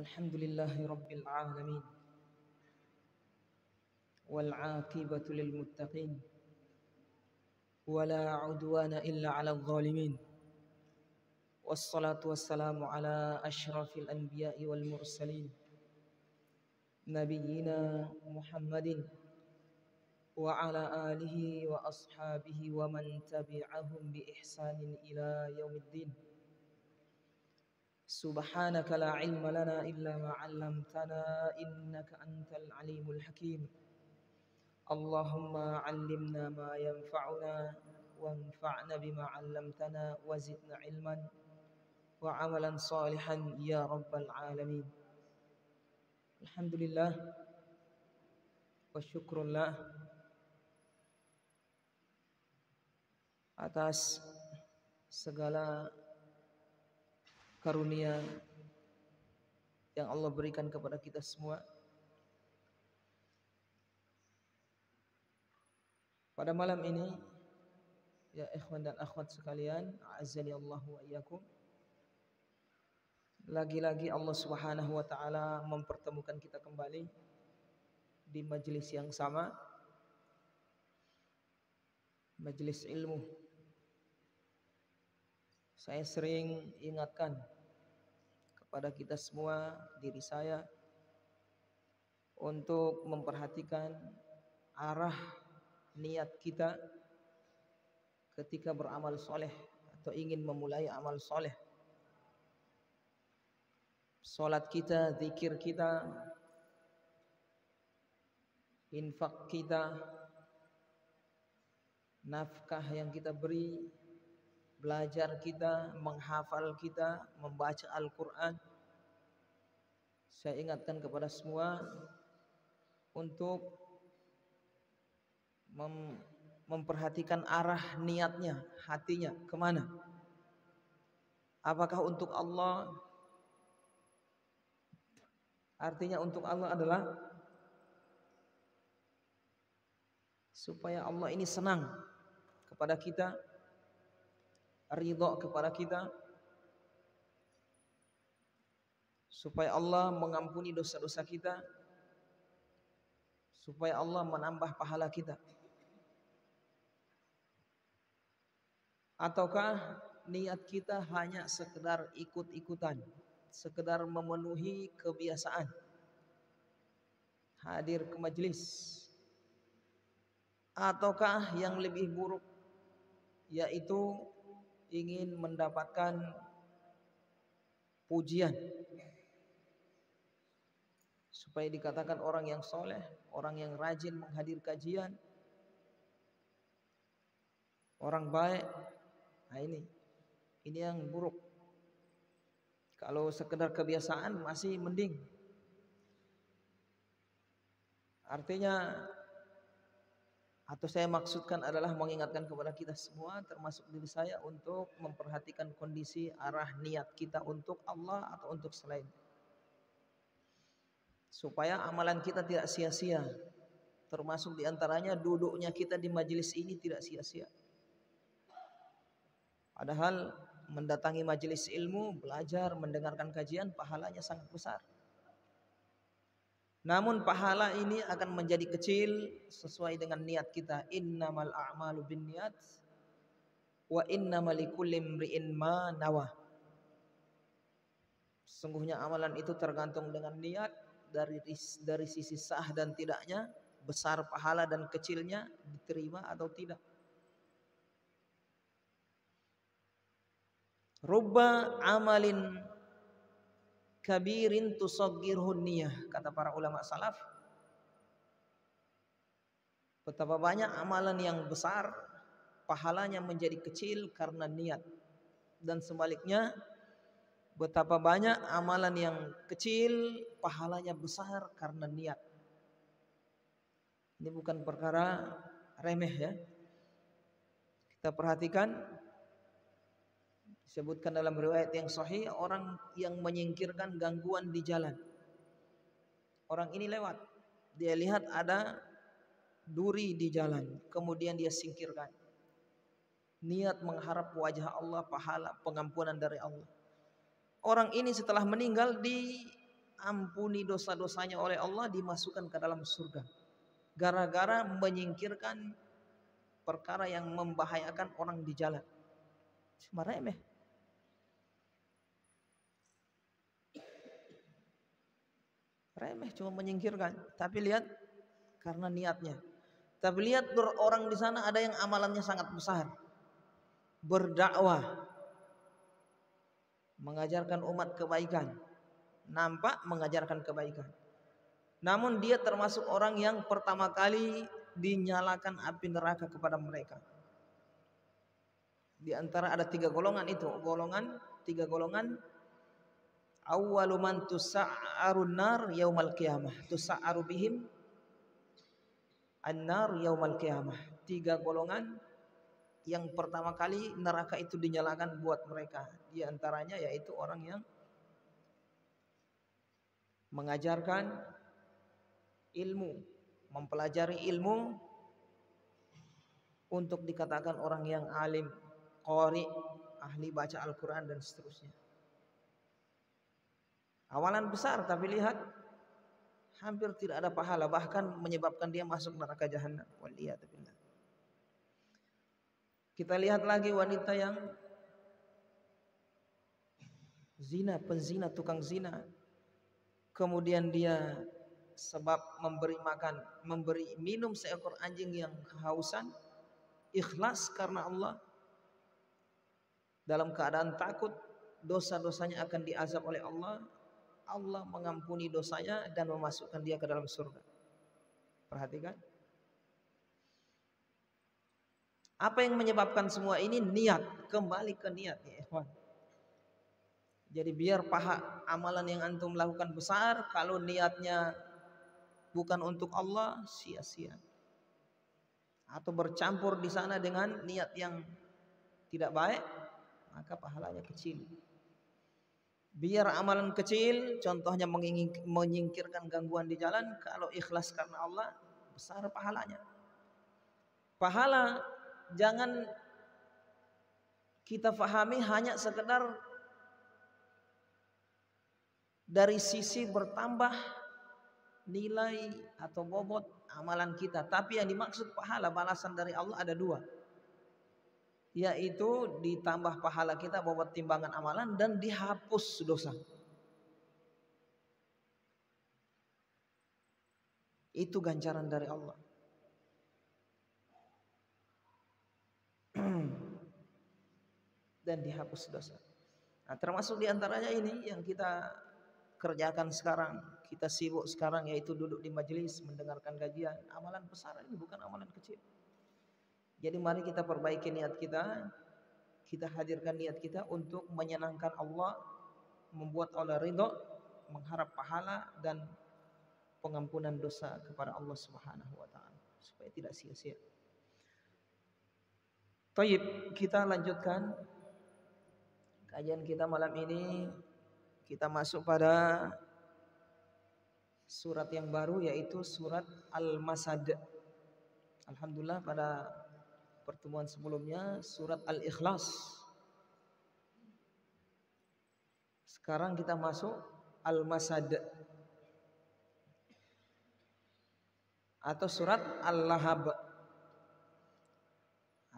Alhamdulillahi Rabbil Alamin wal aqibatu lil muttaqin wala udwana illa 'alal zalimin wassalatu wassalamu ala asyrafil anbiya'i wal mursalin nabiyyina Muhammadin wa ala alihi wa ashabihi wa man tabi'ahum bi ihsanin ila yaumiddin. Subhanaka la ilma lana illa ma 'allamtana innaka antal alimul hakim. Allahumma 'allimna ma yanfa'una wanfa'na bima 'allamtana wa zidna ilman wa 'amalan salihan ya rabbal alamin. Alhamdulillah wa syukrullah atas segala karunia yang Allah berikan kepada kita semua. Pada malam ini, ya ikhwan dan akhwat sekalian, a'azzani Allah wa iyyakum. Lagi-lagi Allah Subhanahu wa taala mempertemukan kita kembali di majelis yang sama, majelis ilmu. Saya sering ingatkan kepada kita semua, diri saya, untuk memperhatikan arah niat kita ketika beramal soleh atau ingin memulai amal soleh. Salat kita, zikir kita, infak kita, nafkah yang kita beri, belajar kita, menghafal kita, membaca Al-Quran. Saya ingatkan kepada semua untuk memperhatikan arah niatnya, hatinya kemana. Apakah untuk Allah? Artinya untuk Allah adalah supaya Allah ini senang kepada kita, ridha kepada kita, supaya Allah mengampuni dosa-dosa kita, supaya Allah menambah pahala kita. Ataukah niat kita hanya sekedar ikut-ikutan, sekedar memenuhi kebiasaan, hadir ke majelis? Ataukah yang lebih buruk, yaitu ingin mendapatkan pujian, supaya dikatakan orang yang soleh, orang yang rajin menghadir kajian, orang baik. Nah ini yang buruk. Kalau sekedar kebiasaan masih mending. Artinya, atau saya maksudkan adalah mengingatkan kepada kita semua, termasuk diri saya, untuk memperhatikan kondisi arah niat kita untuk Allah atau untuk selain, supaya amalan kita tidak sia-sia. Termasuk diantaranya duduknya kita di majelis ini tidak sia-sia. Padahal mendatangi majelis ilmu, belajar, mendengarkan kajian, pahalanya sangat besar. Namun pahala ini akan menjadi kecil sesuai dengan niat kita. Innamal a'malu binniyat wa innamal likulli imri'in ma nawa. Sesungguhnya amalan itu tergantung dengan niat, dari sisi sah dan tidaknya, besar pahala dan kecilnya, diterima atau tidak. Rubba amalin kabirin tusaggirhun niyah, kata para ulama salaf. Betapa banyak amalan yang besar pahalanya menjadi kecil karena niat, dan sebaliknya betapa banyak amalan yang kecil pahalanya besar karena niat. Ini bukan perkara remeh ya. Kita perhatikan, disebutkan dalam riwayat yang sahih, orang yang menyingkirkan gangguan di jalan. Orang ini lewat, dia lihat ada duri di jalan, kemudian dia singkirkan. Niat mengharap wajah Allah, pahala, pengampunan dari Allah. Orang ini setelah meninggal diampuni dosa-dosanya oleh Allah, dimasukkan ke dalam surga. Gara-gara menyingkirkan perkara yang membahayakan orang di jalan. Cuma remeh. Remeh, cuma menyingkirkan. Tapi lihat karena niatnya. Tapi lihat orang di sana ada yang amalannya sangat besar. Berdakwah, mengajarkan umat kebaikan. Nampak mengajarkan kebaikan. Namun dia termasuk orang yang pertama kali dinyalakan api neraka kepada mereka. Di antara ada 3 golongan itu, tiga golongan. Awwalu man tusa'arun nar yaumal qiyamah, tusa'aru bihim an-nar yaumal qiyamah. 3 golongan yang pertama kali neraka itu dinyalakan buat mereka. Di antaranya yaitu orang yang mengajarkan ilmu, mempelajari ilmu untuk dikatakan orang yang alim, qari, ahli baca Al-Quran dan seterusnya. Awalan besar, tapi lihat hampir tidak ada pahala, bahkan menyebabkan dia masuk neraka jahanam. Waliyadzubillah. Kita lihat lagi wanita yang zina, penzina, tukang zina. Kemudian dia sebab memberi minum seekor anjing yang kehausan, ikhlas karena Allah, dalam keadaan takut dosa-dosanya akan diazab oleh Allah. Allah mengampuni dosanya dan memasukkan dia ke dalam surga. Perhatikan. Apa yang menyebabkan semua ini? Niat. Kembali ke niat ya ikhwan. Jadi biar paha amalan yang antum lakukan besar, kalau niatnya bukan untuk Allah, sia-sia. Atau bercampur di sana dengan niat yang tidak baik, maka pahalanya kecil. Biar amalan kecil, contohnya menyingkirkan gangguan di jalan, kalau ikhlas karena Allah, besar pahalanya. Pahala jangan kita fahami hanya sekedar dari sisi bertambah nilai atau bobot amalan kita, tapi yang dimaksud pahala balasan dari Allah ada 2. Yaitu ditambah pahala kita, bobot timbangan amalan, dan dihapus dosa. Itu ganjaran dari Allah. Dan dihapus dosa. Nah, termasuk diantaranya ini yang kita kerjakan sekarang, kita sibuk sekarang, yaitu duduk di majelis mendengarkan kajian. Amalan besar ini, bukan amalan kecil. Jadi mari kita perbaiki niat kita, kita hadirkan niat kita untuk menyenangkan Allah, membuat Allah ridho, mengharap pahala dan pengampunan dosa kepada Allah Subhanahu wa taala supaya tidak sia-sia. Baik, kita lanjutkan kajian kita malam ini. Kita masuk pada surat yang baru, yaitu surat Al-Masad. Alhamdulillah pada pertemuan sebelumnya surat Al-Ikhlas. Sekarang kita masuk Al-Masad atau surat Al-Lahab.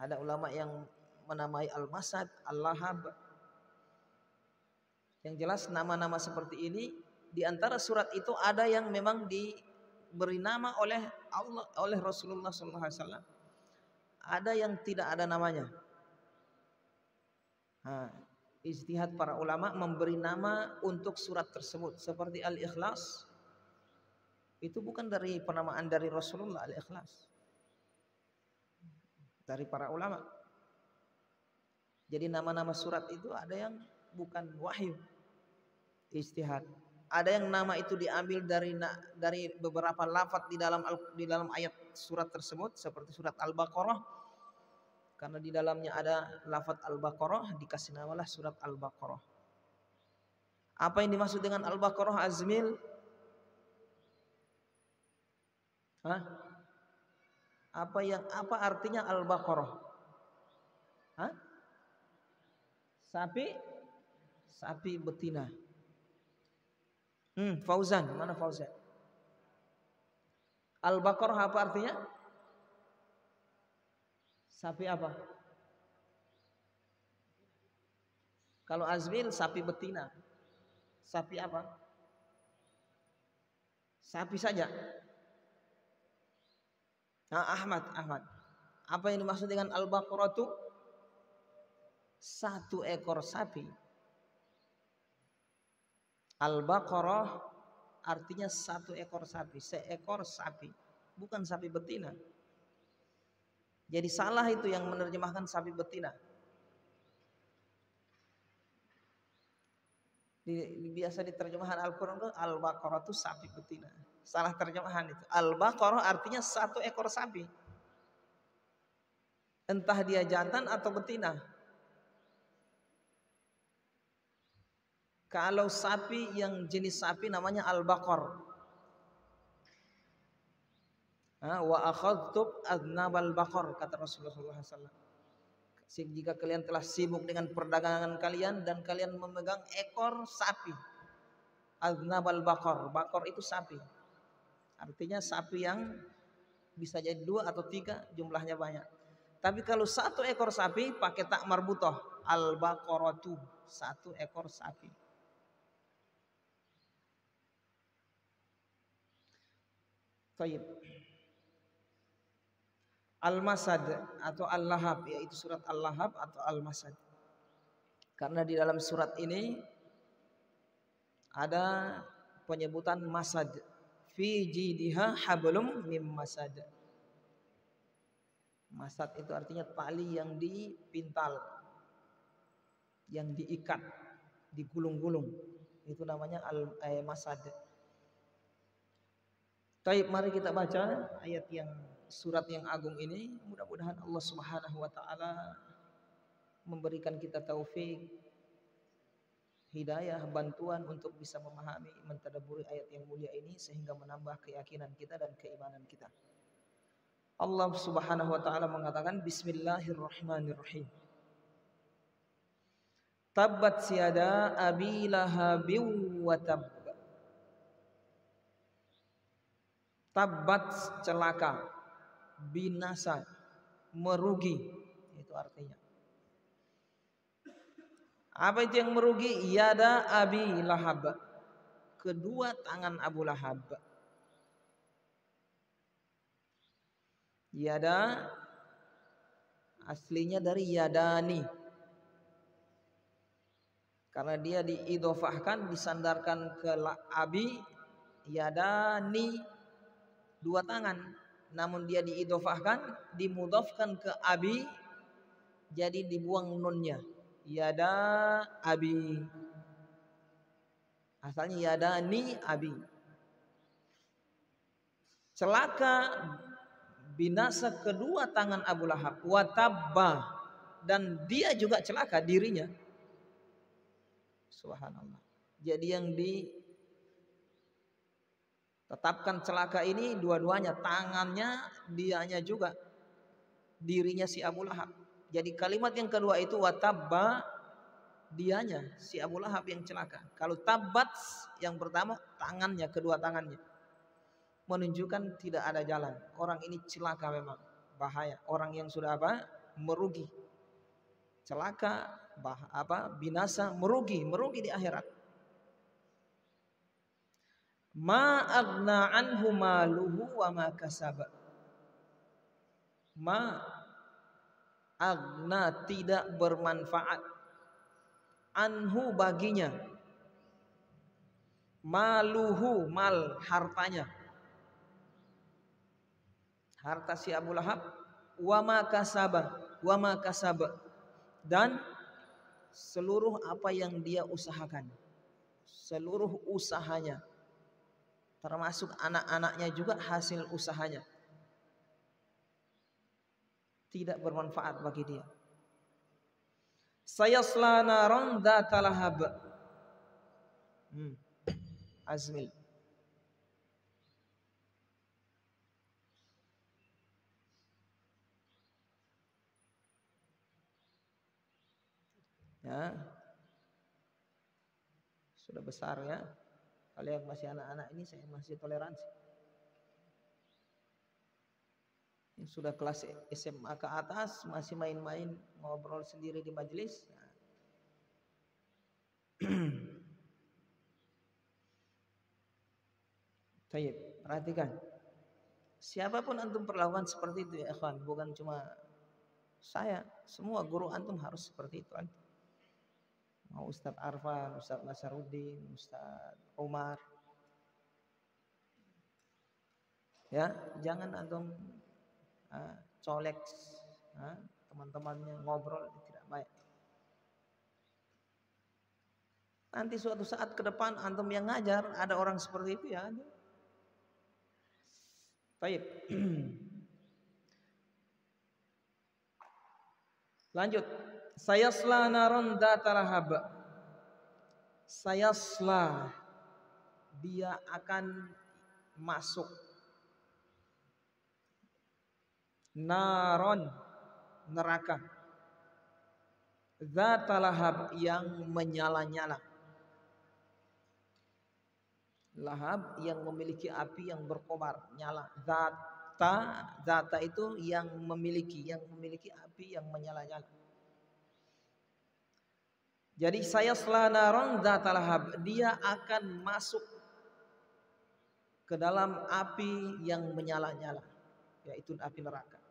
Ada ulama yang menamai Al-Masad, Al-Lahab. Yang jelas nama-nama seperti ini, di antara surat itu ada yang memang diberi nama oleh Allah, oleh Rasulullah SAW. Ada yang tidak ada namanya. Nah, ijtihad para ulama memberi nama untuk surat tersebut, seperti Al-Ikhlas. Itu bukan dari penamaan dari Rasulullah, Al-Ikhlas, dari para ulama. Jadi nama-nama surat itu ada yang bukan wahyu, ijtihad. Ada yang nama itu diambil dari beberapa lafaz di dalam ayat surat tersebut, seperti surat Al-Baqarah. Karena di dalamnya ada lafaz Al-Baqarah, dikasih namalah surat Al-Baqarah. Apa yang dimaksud dengan Al-Baqarah, Azmil? Hah? Apa artinya Al-Baqarah? Hah? Sapi betina. Fauzan, mana Fauzan? Al-Baqarah apa artinya? Sapi apa? Kalau Azmil sapi betina. Sapi apa? Sapi saja. Nah, Ahmad. Apa yang dimaksud dengan Al-Baqarah itu? Satu ekor sapi. Al-Baqarah artinya satu ekor sapi, seekor sapi, bukan sapi betina. Jadi salah itu yang menerjemahkan sapi betina. Biasa diterjemahan Al-Quran itu Al-Baqarah itu sapi betina. Salah terjemahan itu. Al-Baqarah artinya satu ekor sapi. Entah dia jantan atau betina. Kalau sapi yang jenis sapi namanya Al-Baqar. Wa akhadtu adnabal baqar, kata Rasulullah SAW. Jika kalian telah sibuk dengan perdagangan kalian dan kalian memegang ekor sapi, adnabal baqar, baqar itu sapi. Artinya sapi yang bisa jadi 2 atau 3, jumlahnya banyak. Tapi kalau satu ekor sapi pakai tak marbutah, al-baqaratu, satu ekor sapi. Taib. Al-Masad atau Al-Lahab, yaitu surat Al-Lahab atau Al-Masad. Karena di dalam surat ini ada penyebutan masad. Fi jidiha hablum mim masad. Masad itu artinya tali yang dipintal, yang diikat, digulung-gulung. Itu namanya masad. Baik, mari kita baca ayat yang surat yang agung ini. Mudah-mudahan Allah Subhanahu wa taala memberikan kita taufik, hidayah, bantuan untuk bisa memahami, mentadabburi ayat yang mulia ini sehingga menambah keyakinan kita dan keimanan kita. Allah Subhanahu wa taala mengatakan bismillahirrahmanirrahim. Tabbat siada abi lahabin wa tabb. Tabbat celaka, binasa, merugi, itu artinya. Apa itu yang merugi? Yada abi lahab, kedua tangan Abu Lahab. Yada aslinya dari yadani, karena dia diidhofahkan, disandarkan ke abi, yadani, 2 tangan. Namun dia diidhofahkan, dimudhafkan ke abi, jadi dibuang nunnya. Yada abi, asalnya yadani abi. Celaka, binasa kedua tangan Abu Lahab. Watabba, dan dia juga celaka dirinya. Subhanallah. Jadi yang ditetapkan celaka ini dua-duanya, tangannya, dianya juga, dirinya si Abu Lahab. Jadi kalimat yang kedua itu watabba, dianya si Abu Lahab yang celaka. Kalau tabat yang pertama, tangannya, kedua tangannya, menunjukkan tidak ada jalan. Orang ini celaka memang, bahaya. Orang yang sudah merugi, celaka, binasa, merugi di akhirat. Ma aghna anhu maluhu wa ma kasaba. Ma aghna, tidak bermanfaat, anhu baginya, maluhu, mal, hartanya, harta si Abu Lahab, wa ma kasaba, dan seluruh apa yang dia usahakan, seluruh usahanya, termasuk anak-anaknya juga hasil usahanya, tidak bermanfaat bagi dia. Sayasla naran dzata lahab. Azmil. Ya. Sudah besar ya. Kalau yang masih anak-anak ini saya masih toleransi. Yang sudah kelas SMA ke atas masih main-main ngobrol sendiri di majelis. Baik, perhatikan. Siapapun antum perlakukan seperti itu ya ikhwan, bukan cuma saya, semua guru antum harus seperti itu. Mau Ustadz Arfan, Ustadz Nasaruddin, Ustadz Umar, ya jangan antum colek teman-temannya, ngobrol tidak baik. Nanti suatu saat ke depan antum yang ngajar ada orang seperti itu ya. Baik. Lanjut. Sayasla naron dzata lahab. Sayasla, dia akan masuk naron, neraka, dzata lahab, yang menyala-nyala. Lahab yang memiliki api yang berkobar, nyala. Zata itu yang memiliki api yang menyala-nyala. Jadi sayasla naron dzata lahab, dia akan masuk ke dalam api yang menyala-nyala, yaitu api neraka.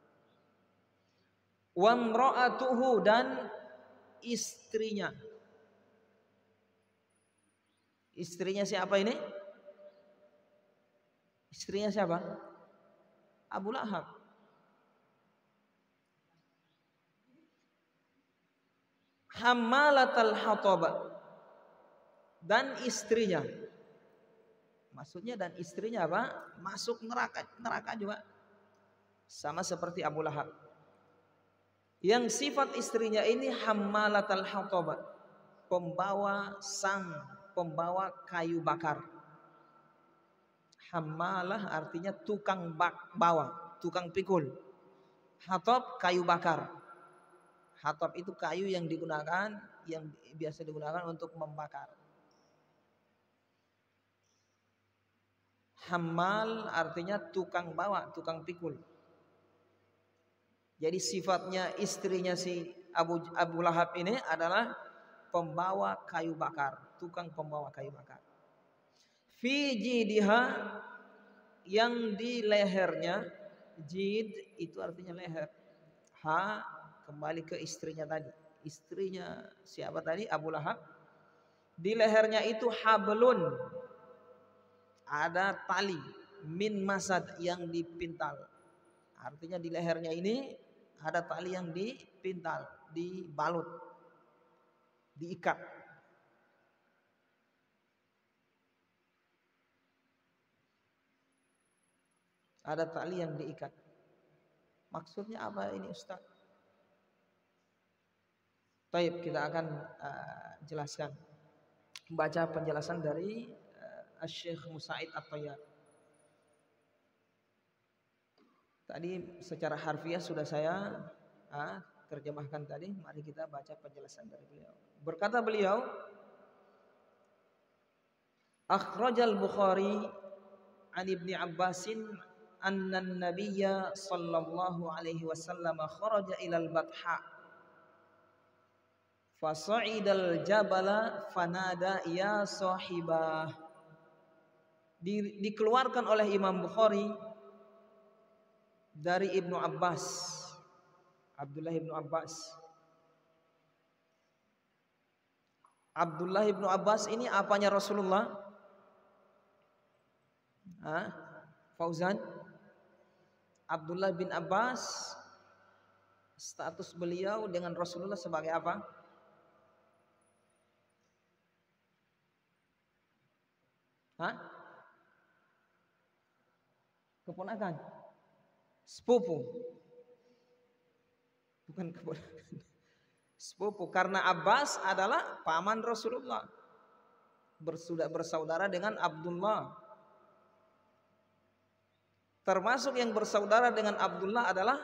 Wa imra'atuhu, dan istrinya. Istrinya siapa ini? Istrinya siapa? Abu Lahab. Hammalatal hatab, dan istrinya. Maksudnya dan istrinya apa? Masuk neraka juga. Sama seperti Abu Lahab. Yang sifat istrinya ini hammalatal hatab, pembawa kayu bakar. Hammalah artinya tukang bawa, tukang pikul. Hatab kayu bakar. Hatab itu kayu yang biasa digunakan untuk membakar. Hammal artinya tukang bawa, tukang pikul. Jadi sifatnya istrinya si Abu Lahab ini adalah pembawa kayu bakar, tukang pembawa kayu bakar. Fi jidiha, yang di lehernya. Jid itu artinya leher. Ha, kembali ke istrinya tadi. Istrinya siapa tadi? Abu Lahab. Di lehernya itu hablun, ada tali, min masad, yang dipintal. Artinya di lehernya ini ada tali yang dipintal, dibalut, diikat. Ada tali yang diikat. Maksudnya apa ini Ustaz? Baik, kita akan jelaskan. Baca penjelasan dari Syekh Musa'id At-Tayyar. Tadi secara harfiah sudah saya terjemahkan tadi. Mari kita baca penjelasan dari beliau. Berkata beliau, akhrajal Bukhari an Ibni Abbasin anna an-nabiyya sallallahu alaihi wasallam kharaja ilal batha fasa'idal jabala fanada ya sahibah. Dikeluarkan oleh Imam Bukhari dari Ibnu Abbas, Abdullah Ibnu Abbas. Abdullah Ibnu Abbas ini apanya Rasulullah? Fauzan? Abdullah bin Abbas, status beliau dengan Rasulullah sebagai apa? Keponakan, sepupu, bukan keponakan, sepupu. Karena Abbas adalah paman Rasulullah, bersaudara dengan Abdullah. Termasuk yang bersaudara dengan Abdullah adalah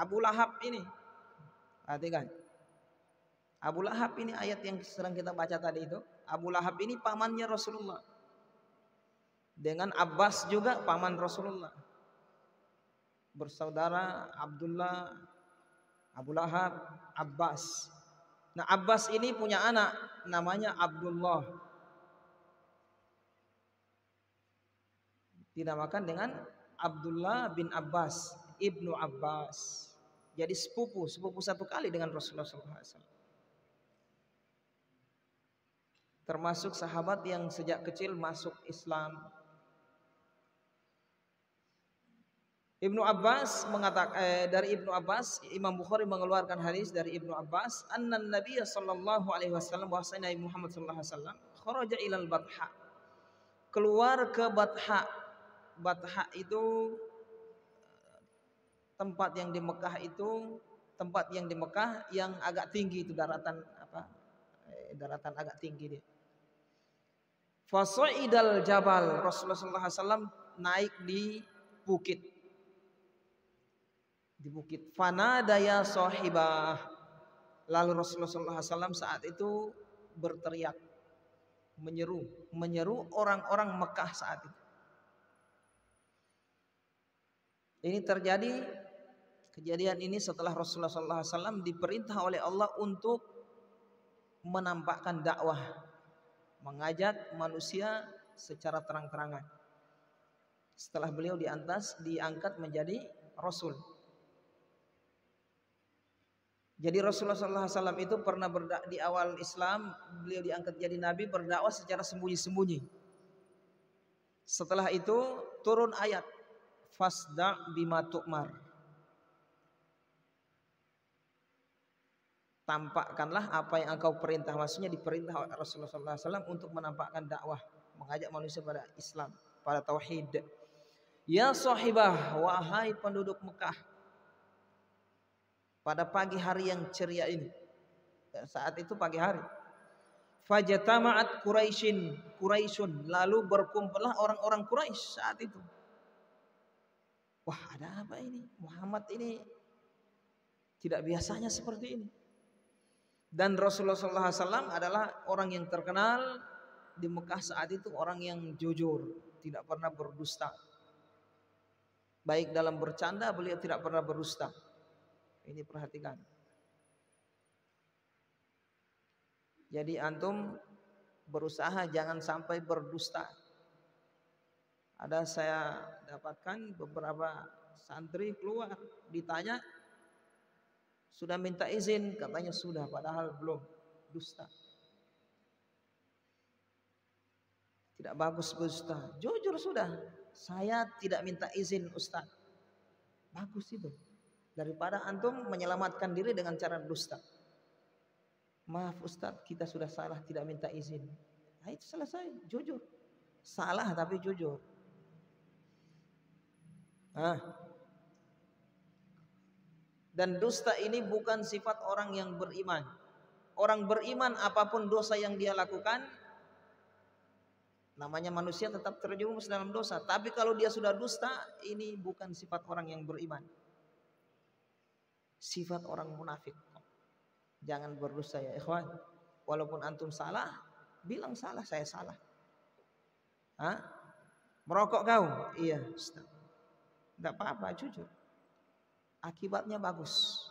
Abu Lahab ini. Perhatikan, Abu Lahab ini ayat yang sedang kita baca tadi itu. Abu Lahab ini pamannya Rasulullah. dengan Abbas juga paman Rasulullah, bersaudara Abdullah, Abu Lahab, Abbas. Nah, Abbas ini punya anak namanya Abdullah, dinamakan dengan Abdullah bin Abbas, Ibnu Abbas. Jadi sepupu satu kali dengan Rasulullah SAW. Termasuk sahabat yang sejak kecil masuk Islam. Ibnu Abbas mengatakan dari Ibnu Abbas, Imam Bukhari mengeluarkan hadis dari Ibnu Abbas, anna Nabiy sallallahu alaihi wasallam, bahwasanya Nabi Muhammad sallallahu alaihi wasallam kharaja ilal Batha, keluar ke Batha. Batha itu tempat yang di Mekah yang agak tinggi, itu daratan daratan agak tinggi dia. Fasoidal jabal, Rasulullah sallallahu alaihi wasallam naik di bukit. Fanadaya sahibah, lalu Rasulullah sallallahu alaihi wasallam saat itu berteriak, menyeru orang-orang Mekah saat itu. Ini terjadi, kejadian ini setelah Rasulullah SAW diperintah oleh Allah untuk menampakkan dakwah, mengajak manusia secara terang-terangan. Setelah beliau diangkat menjadi Rasul. Jadi Rasulullah SAW itu pernah di awal Islam beliau diangkat jadi Nabi, berdakwah secara sembunyi-sembunyi. Setelah itu turun ayat, fasda bima tu'mar, tampakkanlah apa yang engkau perintah. Maksudnya diperintah Rasulullah SAW untuk menampakkan dakwah, mengajak manusia pada Islam, pada tauhid. Ya sahibah, wahai penduduk Mekah, pada pagi hari yang ceria ini, saat itu pagi hari, fajtama'at Quraisyun, lalu berkumpullah orang-orang Quraisy saat itu. Wah, ada apa ini? Muhammad ini tidak biasanya seperti ini. Dan Rasulullah SAW adalah orang yang terkenal di Mekah saat itu, orang yang jujur, tidak pernah berdusta. Baik dalam bercanda, beliau tidak pernah berdusta. Ini perhatikan. Jadi antum berusaha jangan sampai berdusta. Ada saya dapatkan beberapa santri keluar, ditanya sudah minta izin, katanya sudah, padahal belum, dusta. Tidak bagus dusta. Jujur sudah, saya tidak minta izin Ustaz. Bagus itu. Daripada antum menyelamatkan diri dengan cara dusta. Maaf Ustaz, kita sudah salah, tidak minta izin. Nah, itu selesai, jujur. Salah tapi jujur. Dan dusta ini bukan sifat orang yang beriman. Orang beriman apapun dosa yang dia lakukan, namanya manusia tetap terjerumus dalam dosa. Tapi kalau dia sudah dusta, ini bukan sifat orang yang beriman. Sifat orang munafik. Jangan berdusta ya ikhwan. Walaupun antum salah, bilang salah, saya salah. Merokok kau? Iya Ustaz. Tidak apa-apa, jujur. Akibatnya bagus.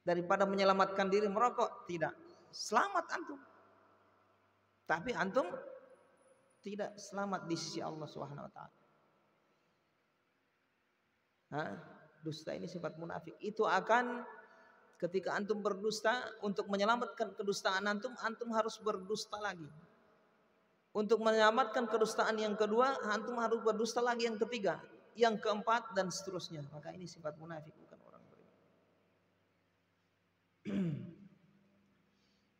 Daripada menyelamatkan diri merokok, tidak. Selamat antum. Tapi antum tidak selamat di sisi Allah Subhanahu wa taala. Dusta ini sifat munafik. Itu akan ketika antum berdusta, untuk menyelamatkan kedustaan antum harus berdusta lagi. Untuk menyelamatkan kedustaan yang kedua, antum harus berdusta lagi yang ketiga, yang keempat dan seterusnya. Maka ini sifat munafik, bukan orang beriman.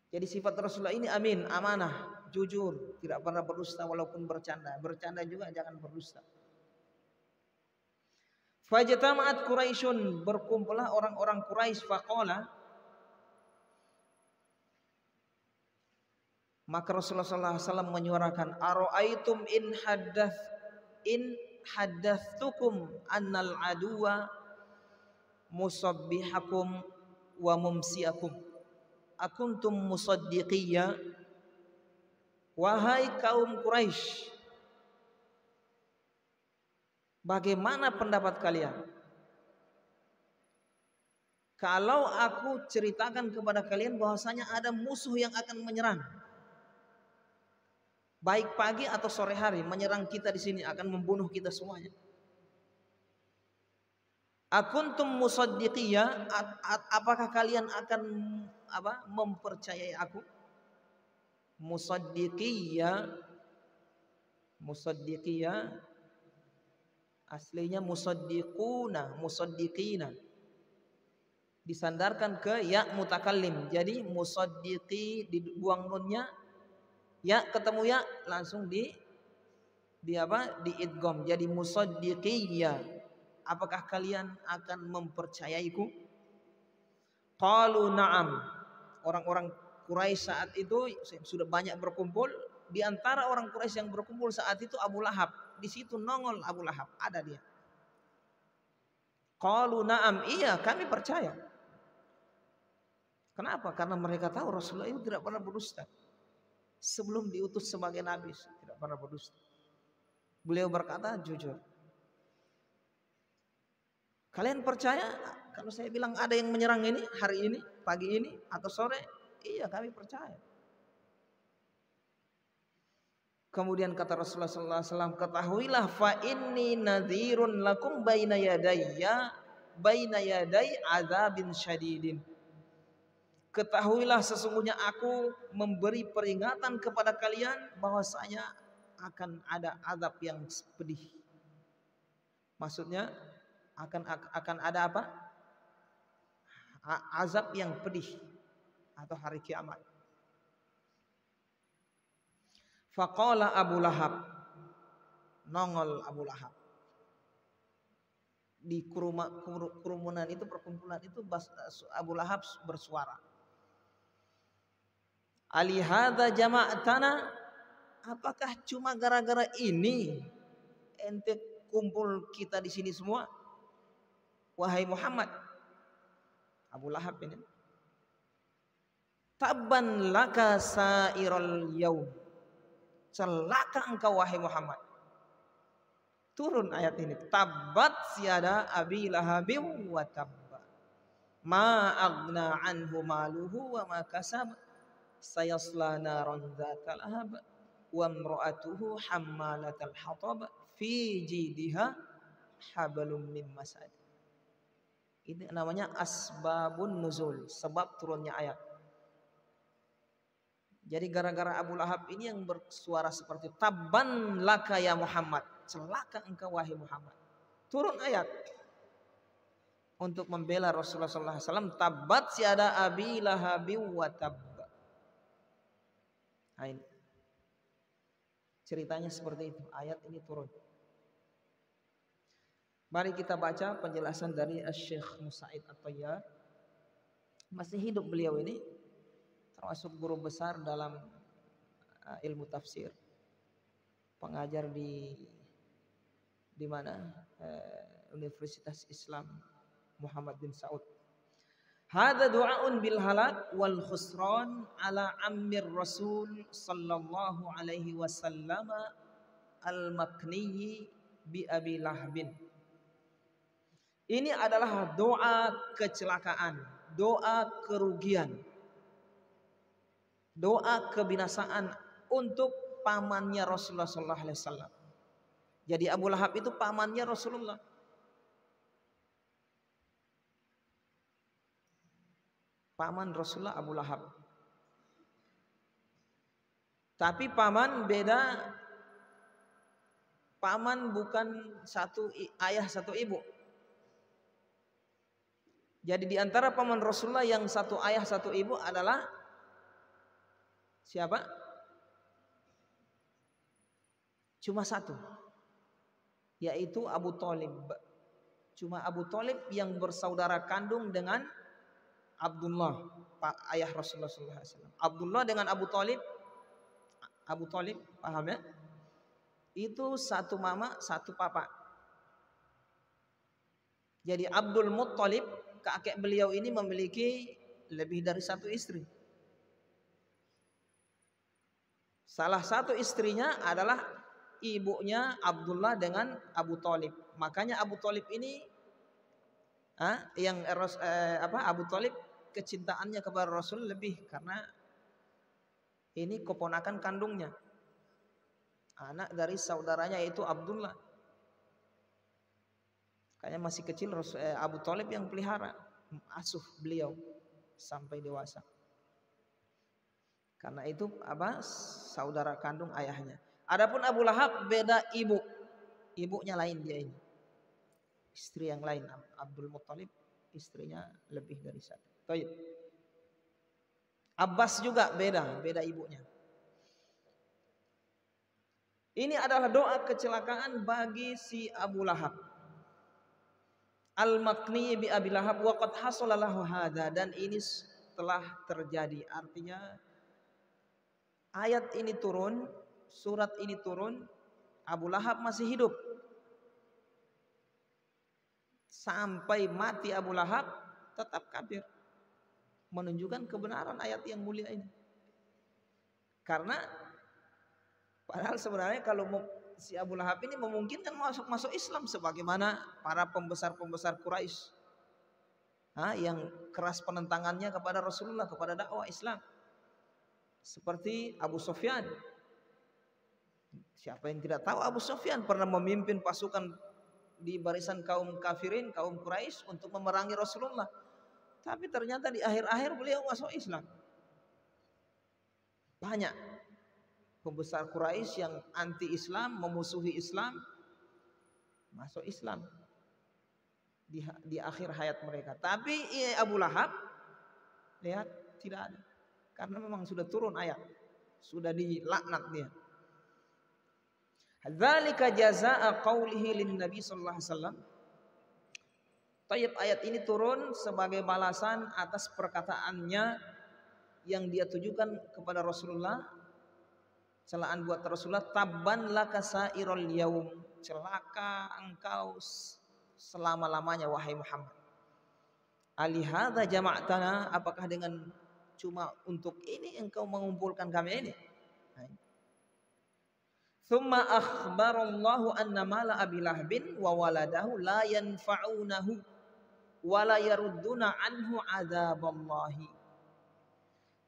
Jadi sifat Rasulullah ini amin, amanah, jujur, tidak pernah berdusta walaupun bercanda. Bercanda juga jangan berdusta. Fajtama'at Quraisyun, berkumpullah orang-orang Quraisy, faqala, maka Rasulullah SAW menyuarakan, ara'aitum in haddathtukum annal aduwa musabbihakum wa mumsiakum akuntum musaddiqiyya. Wahai kaum Quraisy, Bagaimana pendapat kalian? Kalau aku ceritakan kepada kalian bahwasanya ada musuh yang akan menyerang, baik pagi atau sore hari, menyerang kita di sini, akan membunuh kita semuanya. Akuntum musaddiqiyya, apakah kalian akan mempercayai aku? Musaddiqiyya, aslinya musaddiqina, disandarkan ke ya mutakallim. Jadi musaddiqi, dibuang nunnya, ya ketemu ya langsung di idgham. Jadi musaddiqiyya, apakah kalian akan mempercayaiku? Qalu na'am. Orang-orang Quraisy saat itu sudah banyak berkumpul. Di antara orang Quraisy yang berkumpul saat itu Abu Lahab. Di situ nongol Abu Lahab, ada dia. Qalu na'am, iya kami percaya. Kenapa? Karena mereka tahu Rasulullah itu tidak pernah berdusta. Sebelum diutus sebagai nabi tidak pernah berdusta. Beliau berkata jujur. Kalian percaya kalau saya bilang ada yang menyerang ini hari ini, pagi ini atau sore? Iya kami percaya. Kemudian kata Rasulullah SAW, ketahuilah fa inni nadhirun lakum baina yaday azabin syadidin. Ketahuilah sesungguhnya aku memberi peringatan kepada kalian bahwasanya akan ada azab yang pedih. Maksudnya akan ada apa? Azab yang pedih atau hari kiamat. Faqala Abu Lahab, nongol Abu Lahab. Di kerumunan itu, perkumpulan itu, Abu Lahab bersuara. Alihada jama'tana, apakah cuma gara-gara ini ente kumpul kita di sini semua? Wahai Muhammad, Abu Lahab ini. Tabban laka sairal yaum. Celaka engkau wahai Muhammad. Turun ayat ini. Tabbat siada abi lahabim wa tabba. Ma aghna anhu maluhu wa ma kasab. Sayasla naran dzata lahab wa imra'atuhu hammalatal hatab fi jidiha hablum min masad. Ini namanya asbabun nuzul, sebab turunnya ayat. Jadi gara-gara Abu Lahab ini yang bersuara seperti tabban laka ya Muhammad, celaka engkau wahai Muhammad. Turun ayat untuk membela Rasulullah SAW. Tabbat siada abi lahabi wa tabba. Nah, ini ceritanya seperti itu. Ayat ini turun. Mari kita baca penjelasan dari Syekh Musa'id At-Tayyar. Masih hidup beliau ini, termasuk guru besar dalam ilmu tafsir. Pengajar di mana? Universitas Islam Muhammad bin Saud. Hada du'aun bil halak wal khusran ala ammir Rasul sallallahu alaihi wasallam al-makniyi bi Abi Lahbin. Ini adalah doa kecelakaan, doa kerugian, doa kebinasaan untuk pamannya Rasulullah sallallahu alaihi wasallam. Jadi Abu Lahab itu pamannya Rasulullah. Paman Rasulullah Abu Lahab. Tapi paman beda. Paman bukan satu ayah satu ibu. Jadi di antara paman Rasulullah yang satu ayah satu ibu adalah siapa? Cuma satu, yaitu Abu Thalib. Cuma Abu Thalib yang bersaudara kandung dengan Abdullah, ayah Rasulullah SAW. Abdullah dengan Abu Thalib, paham ya? Itu satu mama, satu papa. Jadi Abdul Muttalib, kakek beliau ini memiliki lebih dari satu istri. Salah satu istrinya adalah ibunya Abdullah dengan Abu Thalib. Makanya Abu Thalib ini Abu Thalib kecintaannya kepada Rasul lebih karena ini keponakan kandungnya. Anak dari saudaranya yaitu Abdullah. Kayaknya masih kecil Abu Thalib yang pelihara, asuh beliau sampai dewasa. Karena itu saudara kandung ayahnya. Adapun Abu Lahab beda ibu. Ibunya lain dia ini. Istri yang lain, Abdul Muttalib istrinya lebih dari satu. Baik. Abbas juga beda ibunya. Ini adalah doa kecelakaan bagi si Abu Lahab. Al-Makni bi Abi Lahab wa qad hasala lahu hadza, dan ini telah terjadi. Artinya ayat ini turun, surat ini turun, Abu Lahab masih hidup. Sampai mati Abu Lahab tetap kafir. Menunjukkan kebenaran ayat yang mulia ini. Karena padahal sebenarnya kalau si Abu Lahab ini memungkinkan masuk Islam sebagaimana para pembesar-pembesar Quraisy yang keras penentangannya kepada Rasulullah, kepada dakwah Islam. Seperti Abu Sufyan. Siapa yang tidak tahu Abu Sufyan pernah memimpin pasukan di barisan kaum kafirin, kaum Quraisy untuk memerangi Rasulullah. Tapi ternyata di akhir-akhir beliau masuk Islam. Banyak pembesar Quraisy yang anti-Islam, memusuhi Islam, masuk Islam di akhir hayat mereka. Tapi Abu Lahab, lihat, tidak ada. Karena memang sudah turun ayat, sudah dilaknat dia. Dzalika jazaa'a qaulihi lin Nabi sallallahu alaihi wasallam. Tayyib, ayat ini turun sebagai balasan atas perkataannya yang dia tujukan kepada Rasulullah. Celaan buat Rasulullah, tabban laka sairul yaum, celaka engkau selama-lamanya wahai Muhammad. Alihadza jama'tana, apakah dengan cuma untuk ini engkau mengumpulkan kami ini? Tsumma akhbarallahu anna mala Abi Lahbin wa waladahu la yanfa'unahu wa la yarudduna anhu adzaballahi.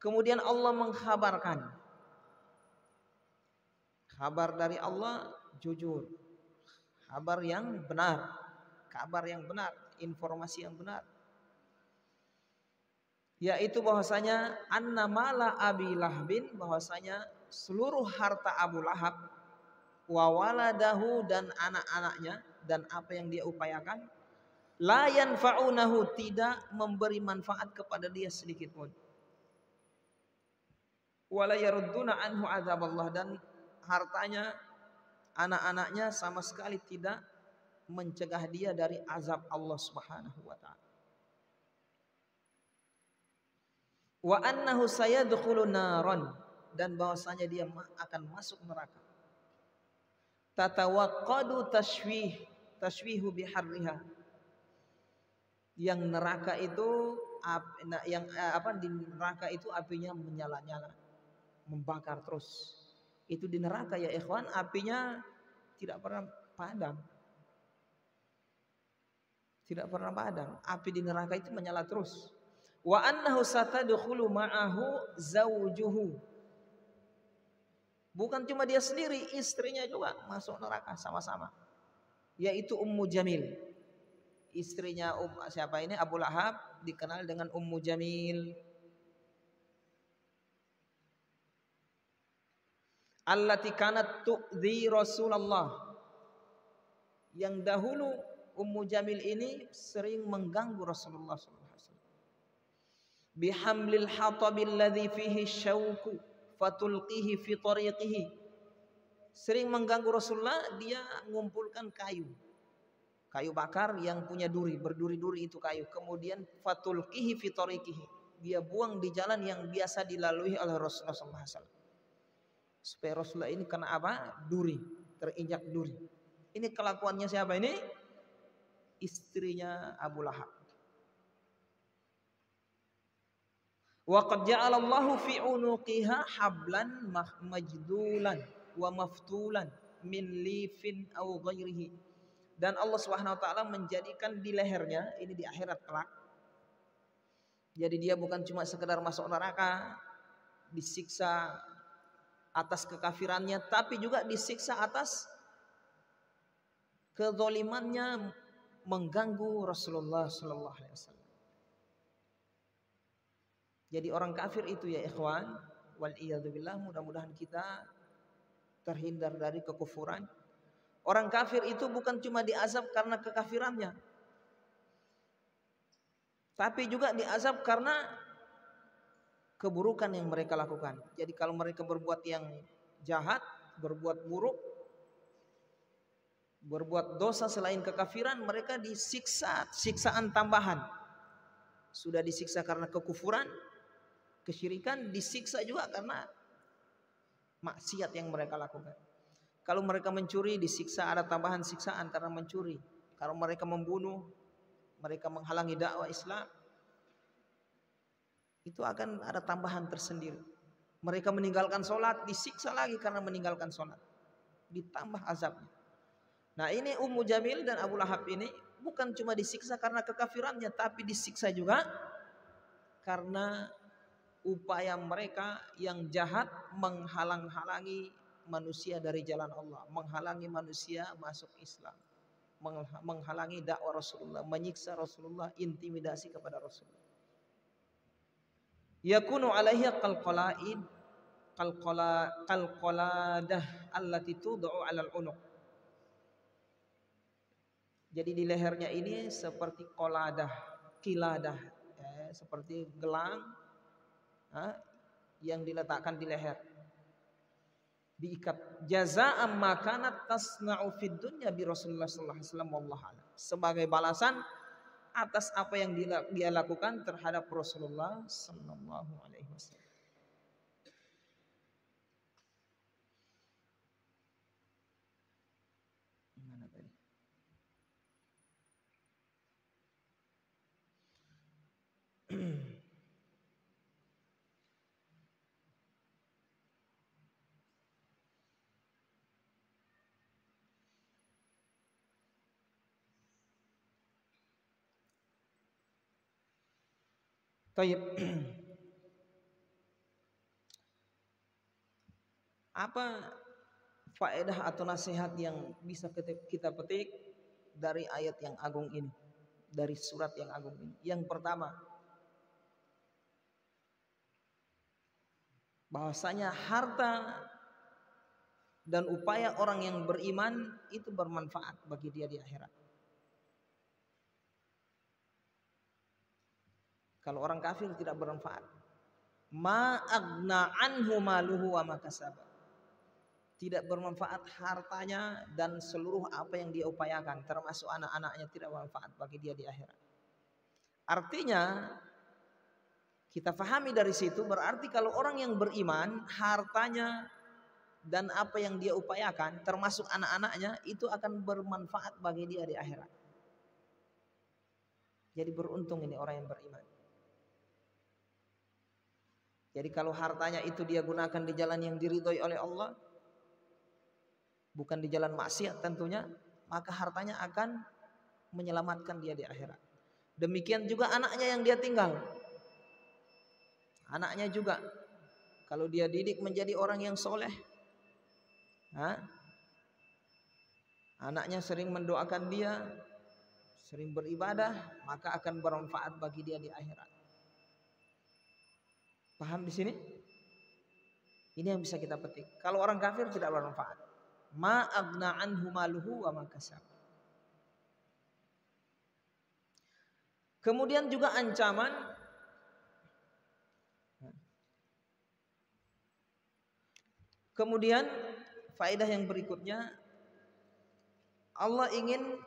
Kemudian Allah mengkhabarkan, kabar dari Allah jujur, kabar yang benar, informasi yang benar, yaitu bahwasanya anna mala Abi Lahbin, bahwasanya seluruh harta Abu Lahab, wa waladahu, dan anak-anaknya, dan apa yang dia upayakan, la yanfa'unahu, tidak memberi manfaat kepada dia sedikit pun, wa la yarudduna anhu adzaballah, dan hartanya, anak-anaknya sama sekali tidak mencegah dia dari azab Allah Subhanahu wa taala. Wa annahu sayadkhulun naran, dan bahwasanya dia akan masuk neraka. Tatawaqqadu tashwihu biharriha, yang neraka itu di neraka itu apinya menyala-nyala, membakar terus. Itu di neraka ya ikhwan, apinya tidak pernah padam. Tidak pernah padam. Api di neraka itu menyala terus. Wa annahu satadkhulu ma'ahu zawjuhu. Bukan cuma dia sendiri, istrinya juga masuk neraka sama-sama. Yaitu Ummu Jamil. Istrinya siapa ini? Abu Lahab, dikenal dengan Ummu Jamil. Allati kanat tu'dhi Rasulullah, yang dahulu Ummu Jamil ini sering mengganggu Rasulullah SAW. Bihamlil hatabil ladzi fihi syauku fatulqihi fi tariqihi, sering mengganggu Rasulullah. Dia mengumpulkan kayu bakar yang punya duri, berduri-duri itu kayu, kemudian fatulqihi fi tariqihi, dia buang di jalan yang biasa dilalui oleh Rasulullah SAW. Supaya Rasulullah ini kena apa? Duri, terinjak duri. Ini kelakuannya siapa ini? Istrinya Abu Lahab. Wa qad ja'alallahu fi unuqiha hablan majdulan wa maftulan min lifin aw ghairihi. Dan Allah Subhanahu wa taala menjadikan di lehernya, ini di akhirat kelak. Jadi dia bukan cuma sekedar masuk neraka, disiksa atas kekafirannya, tapi juga disiksa atas kezalimannya mengganggu Rasulullah sallallahu alaihi wasallam. Jadi orang kafir itu ya ikhwan, wal iyadzubillah, mudah-mudahan kita terhindar dari kekufuran. Orang kafir itu bukan cuma diazab karena kekafirannya, tapi juga diazab karena keburukan yang mereka lakukan. Jadi kalau mereka berbuat yang jahat, berbuat buruk, berbuat dosa selain kekafiran, mereka disiksa siksaan tambahan. Sudah disiksa karena kekufuran, kesyirikan, disiksa juga karena maksiat yang mereka lakukan. Kalau mereka mencuri, disiksa, ada tambahan siksaan karena mencuri. Kalau mereka membunuh, mereka menghalangi dakwah Islam, itu akan ada tambahan tersendiri. Mereka meninggalkan sholat, disiksa lagi karena meninggalkan sholat, ditambah azabnya. Nah ini Ummu Jamil dan Abu Lahab ini bukan cuma disiksa karena kekafirannya, tapi disiksa juga karena upaya mereka yang jahat menghalang-halangi manusia dari jalan Allah, menghalangi manusia masuk Islam, menghalangi dakwah Rasulullah, menyiksa Rasulullah, intimidasi kepada Rasulullah. Yakunu alaihi qalqaladah allati tud'u 'alal unuq. Jadi di lehernya ini seperti kiladah, seperti gelang yang diletakkan di leher, diikat. Jazaa'an ma kanat tasna'u fid dunya bi Rasulullah sallallahu alaihi wasallam, wallahu a'lam. Sebagai balasan atas apa yang dia lakukan terhadap Rasulullah sallallahu alaihi wasallam. Mana tadi? Taib. Apa faedah atau nasihat yang bisa kita petik dari ayat yang agung ini, dari surat yang agung ini? Yang pertama, bahwasanya harta dan upaya orang yang beriman itu bermanfaat bagi dia di akhirat. Kalau orang kafir tidak bermanfaat. Ma aghna anhu maluhu wa ma kasaba. Tidak bermanfaat hartanya dan seluruh apa yang dia upayakan, termasuk anak-anaknya, tidak bermanfaat bagi dia di akhirat. Artinya kita pahami dari situ, berarti kalau orang yang beriman, hartanya dan apa yang dia upayakan, termasuk anak-anaknya, itu akan bermanfaat bagi dia di akhirat. Jadi beruntung ini orang yang beriman. Jadi kalau hartanya itu dia gunakan di jalan yang diridhoi oleh Allah, bukan di jalan maksiat tentunya, maka hartanya akan menyelamatkan dia di akhirat. Demikian juga anaknya yang dia tinggal. Anaknya juga kalau dia didik menjadi orang yang soleh, anaknya sering mendoakan dia, sering beribadah, maka akan bermanfaat bagi dia di akhirat. Paham di sini? Ini yang bisa kita petik. Kalau orang kafir tidak bermanfaat. Ma aghna anhu maluhu wa ma kasab. Kemudian juga ancaman Kemudian faedah yang berikutnya, Allah ingin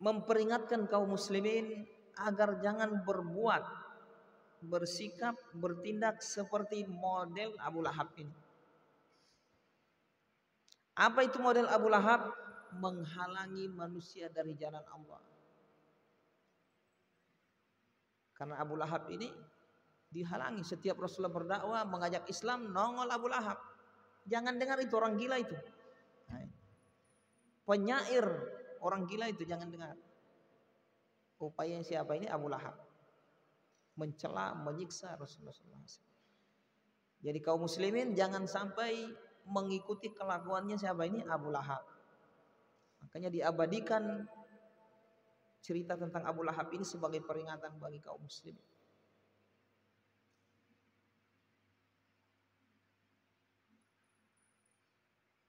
memperingatkan kaum muslimin agar jangan berbuat, bersikap, bertindak seperti model Abu Lahab ini. Apa itu model Abu Lahab? Menghalangi manusia dari jalan Allah. Karena Abu Lahab ini Dihalangi. Setiap Rasulullah berdakwah mengajak Islam, nongol Abu Lahab. Jangan dengar itu, orang gila itu. Penyair orang gila itu, jangan dengar. Upaya siapa ini? Abu Lahab. Mencela, menyiksa Rasulullah SAW. Jadi kaum muslimin jangan sampai mengikuti kelakuannya siapa ini? Abu Lahab. Makanya diabadikan cerita tentang Abu Lahab ini sebagai peringatan bagi kaum muslimin.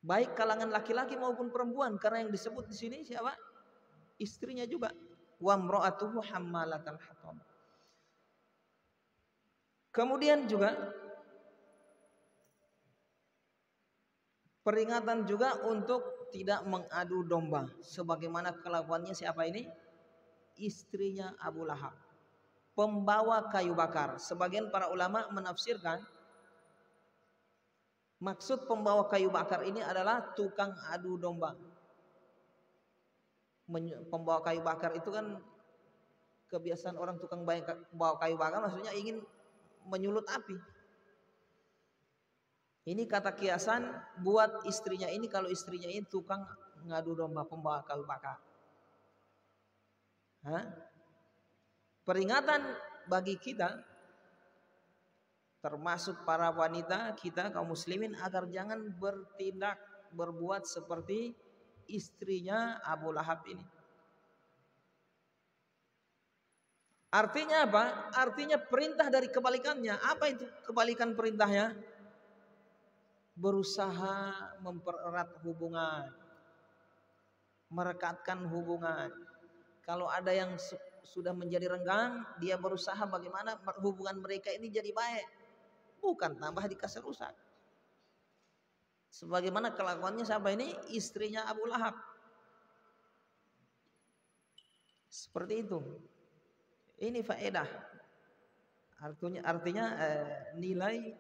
Baik kalangan laki-laki maupun perempuan, karena yang disebut di sini siapa? Istrinya juga. Wa imra'atuhu hammalatal hatab. Kemudian juga peringatan juga untuk tidak mengadu domba, sebagaimana kelakuannya siapa ini? Istrinya Abu Lahab, pembawa kayu bakar. Sebagian para ulama menafsirkan maksud pembawa kayu bakar ini adalah tukang adu domba. Pembawa kayu bakar itu kan kebiasaan orang tukang bawa kayu bakar, maksudnya ingin menyulut api. Ini kata kiasan buat istrinya ini, kalau istrinya ini tukang ngadu domba, pembawa kayu bakar. Peringatan bagi kita, termasuk para wanita kita kaum muslimin, agar jangan berbuat seperti istrinya Abu Lahab ini. Artinya apa? Artinya perintah dari kebalikannya. Apa itu kebalikan perintahnya? Berusaha mempererat hubungan, merekatkan hubungan. Kalau ada yang sudah menjadi renggang, dia berusaha bagaimana hubungan mereka ini jadi baik, bukan tambah dikasih rusak. Sebagaimana kelakuannya siapa ini? Istrinya Abu Lahab. Seperti itu. Ini faedah. Artinya nilai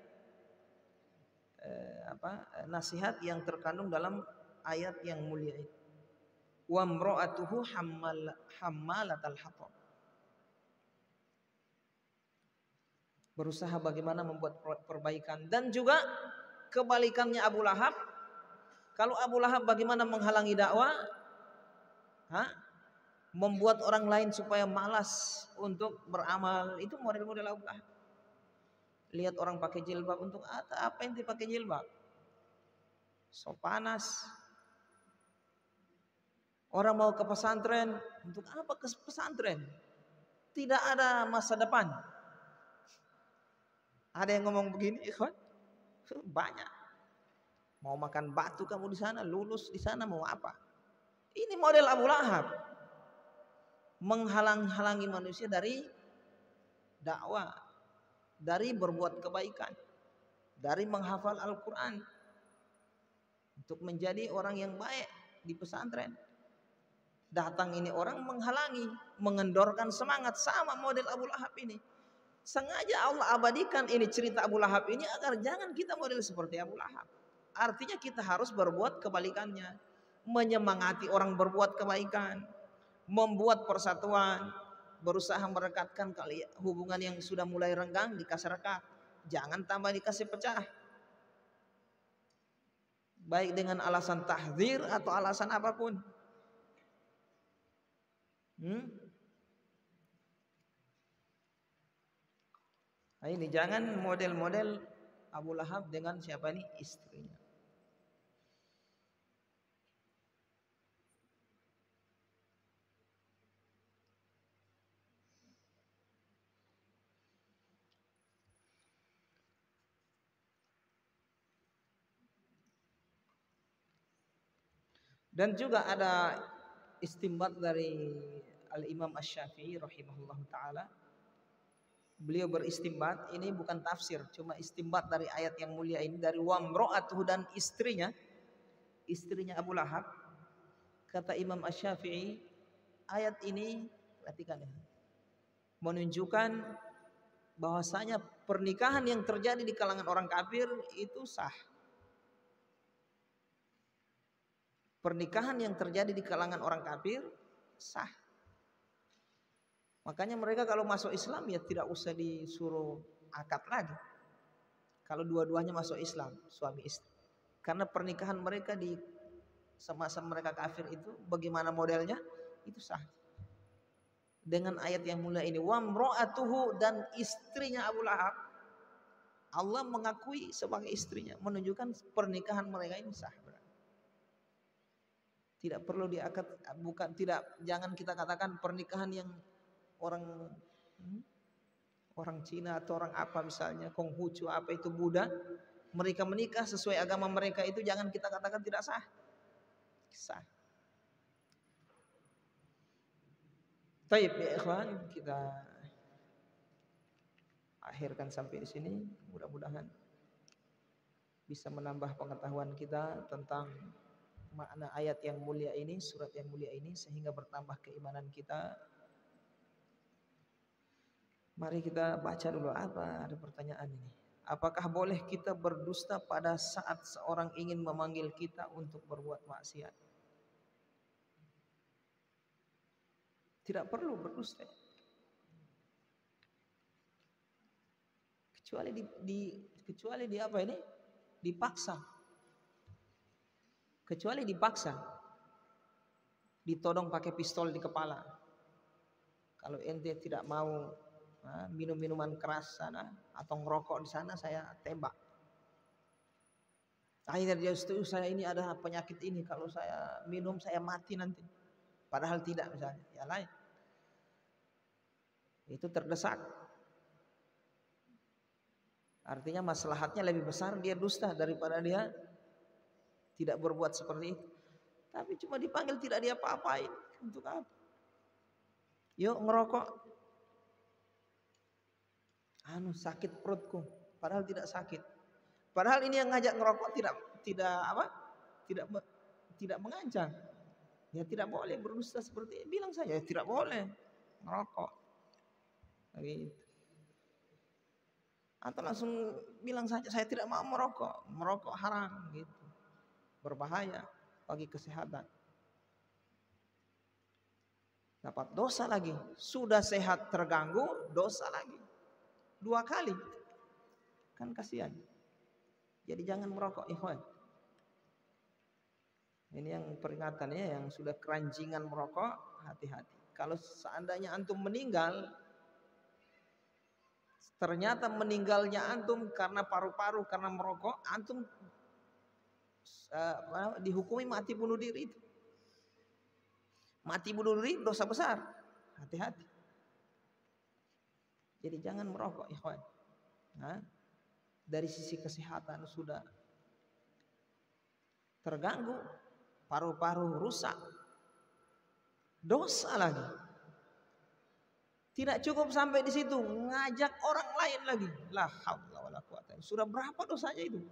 nasihat yang terkandung dalam ayat yang mulia ini. Wa imra'atuhu hammalatal hatab. Berusaha bagaimana membuat perbaikan. Dan juga kebalikannya Abu Lahab. Kalau Abu Lahab bagaimana menghalangi dakwah? Membuat orang lain supaya malas untuk beramal. Itu model-model Abu Lahab. Lihat orang pakai jilbab, untuk apa yang dipakai jilbab? So panas. Orang mau ke pesantren, untuk apa ke pesantren? Tidak ada masa depan. Ada yang ngomong begini, ikhwan? Banyak. Mau makan batu kamu di sana, lulus di sana, mau apa? Ini model Abu Lahab. Menghalang-halangi manusia dari dakwah, dari berbuat kebaikan, dari menghafal Al-Quran, untuk menjadi orang yang baik di pesantren. Datang ini orang menghalangi, mengendorkan semangat, sama model Abu Lahab ini. Sengaja Allah abadikan ini cerita Abu Lahab ini agar jangan kita model seperti Abu Lahab. Artinya kita harus berbuat kebalikannya, menyemangati orang berbuat kebaikan, membuat persatuan, berusaha merekatkan hubungan yang sudah mulai renggang, dikasih rekat, jangan tambah dikasih pecah. Baik dengan alasan tahdzir atau alasan apapun. Nah ini jangan model-model Abu Lahab dengan siapa ini? Istrinya. Dan juga ada istinbat dari Al-Imam Asy-Syafi'i rahimahullah ta'ala. Beliau beristinbat, ini bukan tafsir, cuma istinbat dari ayat yang mulia ini, dari wa imra'atuhu, dan istrinya Abu Lahab. Kata Imam Asy-Syafi'i, ayat ini perhatikan ya, menunjukkan bahwasanya pernikahan yang terjadi di kalangan orang kafir itu sah. Pernikahan yang terjadi di kalangan orang kafir sah. Makanya mereka kalau masuk Islam ya tidak usah disuruh akad lagi. Kalau dua-duanya masuk Islam, suami istri. Karena pernikahan mereka di semasa mereka kafir itu bagaimana modelnya? Itu sah. Dengan ayat yang mulia ini, wa mra'atuhu, dan istrinya Abu Lahab, Allah mengakui sebagai istrinya, menunjukkan pernikahan mereka ini sah. Tidak perlu diakad, bukan, tidak, jangan kita katakan pernikahan yang orang orang Cina atau orang apa misalnya, Konghucu apa itu Buddha, mereka menikah sesuai agama mereka, itu jangan kita katakan tidak sah. Sah. Taib ya ikhwan, kita akhirkan sampai di sini. Mudah-mudahan bisa menambah pengetahuan kita tentang makna ayat yang mulia ini, surat yang mulia ini, sehingga bertambah keimanan kita. Mari kita baca dulu, apa ada pertanyaan ini. Apakah boleh kita berdusta pada saat seorang ingin memanggil kita untuk berbuat maksiat? Tidak perlu berdusta. Kecuali di apa ini? Dipaksa. Kecuali dipaksa. Ditodong pakai pistol di kepala. Kalau ente tidak mau minum minuman keras sana atau ngerokok di sana, saya tembak. Akhirnya dia setuju, saya ini ada penyakit ini, kalau saya minum saya mati nanti. Padahal tidak misalnya, ya lain. Itu terdesak. Artinya maslahatnya lebih besar dia dusta daripada dia tidak berbuat seperti itu. Tapi cuma dipanggil tidak dia apa-apain, untuk apa? Yuk ngerokok. Sakit perutku, padahal tidak sakit. Padahal ini yang ngajak ngerokok tidak mengancam. Ya tidak boleh berdusta seperti ini. Bilang saja tidak boleh ngerokok. Gitu. Atau langsung bilang saja saya tidak mau merokok. Merokok haram gitu. Berbahaya bagi kesehatan. Dapat dosa lagi. Sudah sehat terganggu, dosa lagi. 2 kali. Kan kasihan. Jadi jangan merokok, ikhwan. Ini yang peringatannya, yang sudah keranjingan merokok, hati-hati. Kalau seandainya antum meninggal, ternyata meninggalnya antum karena paru-paru, karena merokok, antum dihukumi mati bunuh diri itu. Mati bunuh diri dosa besar. Hati-hati. Jadi jangan merokok, ikhwan. Dari sisi kesehatan sudah terganggu, paru-paru rusak, dosa lagi. Tidak cukup sampai di situ, ngajak orang lain lagi. La haula wala quwata. Sudah berapa dosanya itu?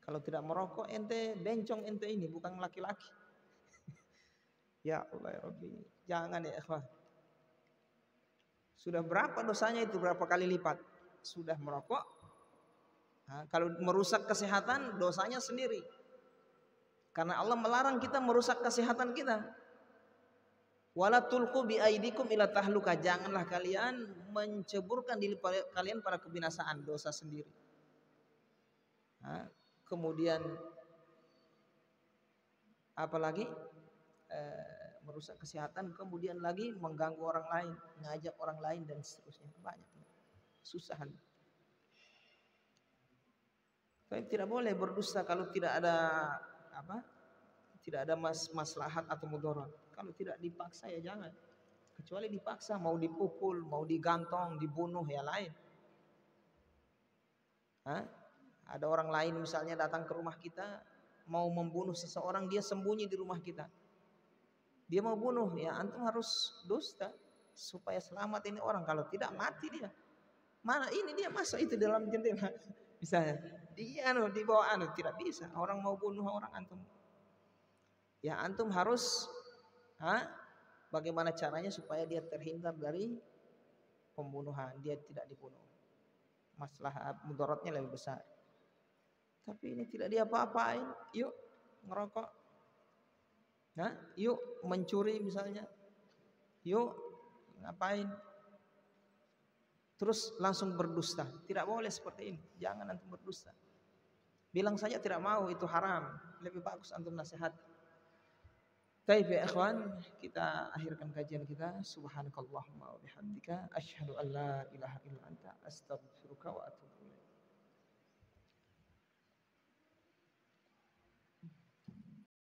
Kalau tidak merokok ente bencong, ente ini bukan laki-laki. Ya Allah ya Rabbi, jangan ya ikhwan. Sudah berapa dosanya itu, berapa kali lipat? Sudah merokok. Kalau merusak kesehatan, dosanya sendiri. Karena Allah melarang kita merusak kesehatan kita. Wala tulqu bi aidikum ila tahluka. Janganlah kalian menceburkan diri kalian pada kebinasaan, dosa sendiri. Kemudian apalagi merusak kesehatan, kemudian lagi mengganggu orang lain, ngajak orang lain dan seterusnya, banyak susahan. Tapi tidak boleh berdusta kalau tidak ada maslahat atau mudarat. Kalau tidak dipaksa ya jangan. Kecuali dipaksa, mau dipukul, mau digantong, dibunuh ya lain. Ada orang lain misalnya datang ke rumah kita mau membunuh seseorang, dia sembunyi di rumah kita. Dia mau bunuh, ya antum harus dusta supaya selamat ini orang. Kalau tidak mati dia. Mana ini dia masuk itu dalam jendela. Misalnya dia di bawah tidak bisa. Orang mau bunuh orang antum. Ya antum harus bagaimana caranya supaya dia terhindar dari pembunuhan, dia tidak dibunuh. Maslahat mudaratnya lebih besar. Tapi ini tidak diapa-apain. Yuk ngerokok. Yuk mencuri misalnya. Yuk ngapain? Terus langsung berdusta. Tidak boleh seperti ini. Jangan antum berdusta. Bilang saja tidak mau, itu haram. Lebih bagus antum nasihat. Baik ya ikhwan, kita akhirkan kajian kita. Subhanakallahumma wa bihamdika asyhadu an la ilaha illa anta astaghfiruka